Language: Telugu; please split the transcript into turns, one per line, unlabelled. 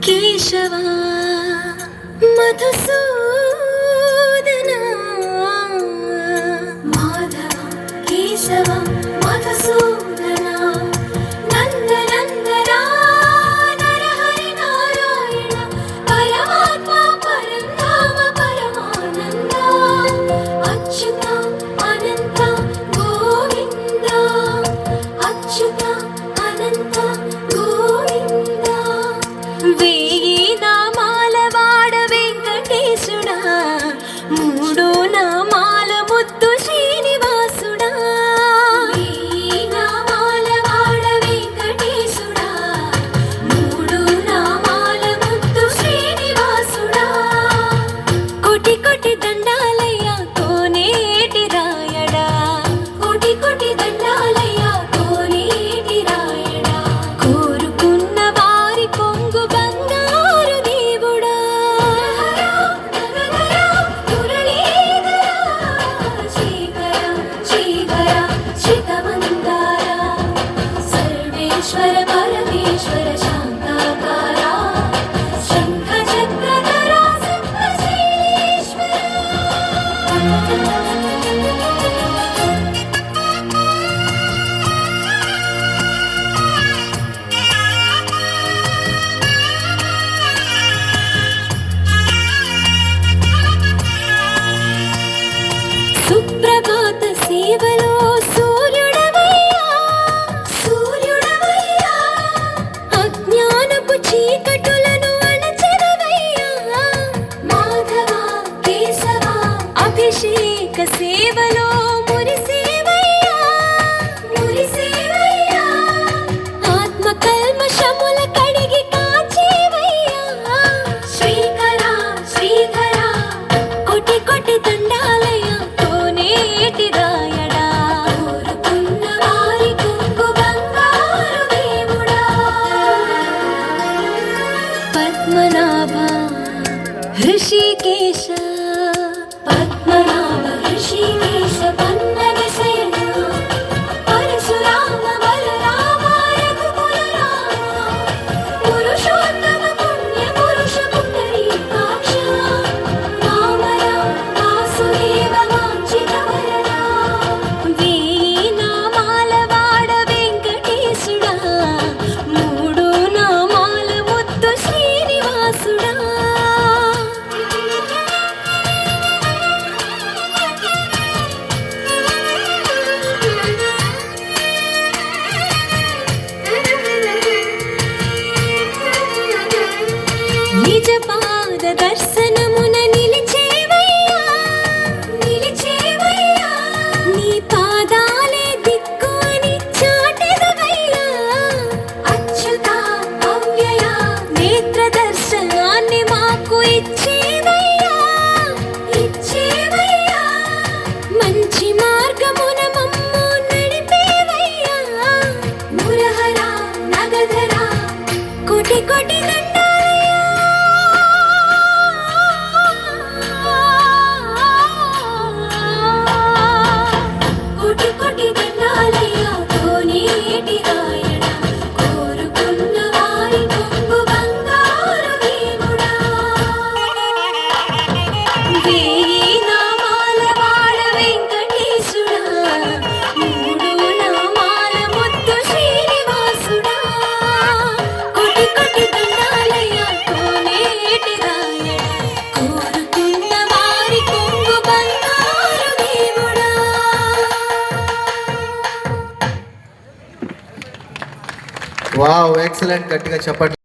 కేశవా మధుసూదన మాధవ కేశవ మధుసూదన నందనందన నరహరి నారాయణ పరమాత్మ పరంధామ పరమానంద అచ్యుత అనంత గోవింద అచ్యుత అనంత గోవింద వేయి నామాల వాడ వెంకటేశుడా మూడో నామాల ముద్దు శ్రీనివాసుడా వేయి నామాల వాడ వెంకటేశుడా మూడో నామాల ముద్దు శ్రీనివాసుడా కోటి కోటి దండాలయ్య కోనేటి రాయడా కోటి కోటి దండాలయ్య కోనేటి రాయడా కోరుకున్న వారి కొంగు బంగారు దేవుడా శ్రీకర శ్రీకర చితమందార సర్వేశ్వర పరమేశ్వర శాంతాకార శంఖ చక్రధర సప్తశైలేశ్వర సుప్రభాత సేవలో సూర్యుడవయ్యా సూర్యుడవయ్యా అజ్ఞానపు చీకటులను అణచెదవయ్యా మాధవ కేశవ అభిషేక సేవలో మురిసేవయ్యా మురిసేవయ్యా ఆత్మ కల్మషముల కడిగి కాచేవయ్యా శ్రీకర శ్రీకర కోటి కోటి దండాలయ కోనేటి రాయడా కోరుకున్న వారి కొంగు బంగారు దేవుడా పద్మనాభ హృషికేశ పద్మనాభ హృషికేశ పన్నగ శయన పరశురామ బలరామ రఘుకుల రామ పురుషోత్తమ పుణ్య పురుష పుండరీకాక్ష వామన వాసుదేవ వాంఛిత వరదా వేయి నామాల వాడ వెంకటేశుడా మూడు నామాల ముద్దు శ్రీనివాసుడా నిజ పాద దర్శనమున నిలిచేవయ్యా నిలిచేవయ్యా నీ పాదాలే దిక్కు అని చాటెదవయ్యా అచ్యుత అవ్యయ నేత్ర దర్శనాన్ని మాకు ఇచ్చేవయ్యా ఇచ్చేవయ్యా మంచి మార్గమున మమ్ము నడిపేవయ్యా మురహర నగధర కోటి కోటి కోటి కోటి దండాలయ్య కోనేటి రాయడా కోరుకున్న వారి కొంగు బంగారు దేవుడా వేయి నామాల వాడ వెంకటేశుడా మూడు నామాల ముద్దు శ్రీనివాసుడా కోటి కోటి దండాలయ్య కోనేటి రాయడా కోరుకున్న వారి కొంగు బంగారు దేవుడా.
Wow, excellent. గట్టిగా చెప్పండి.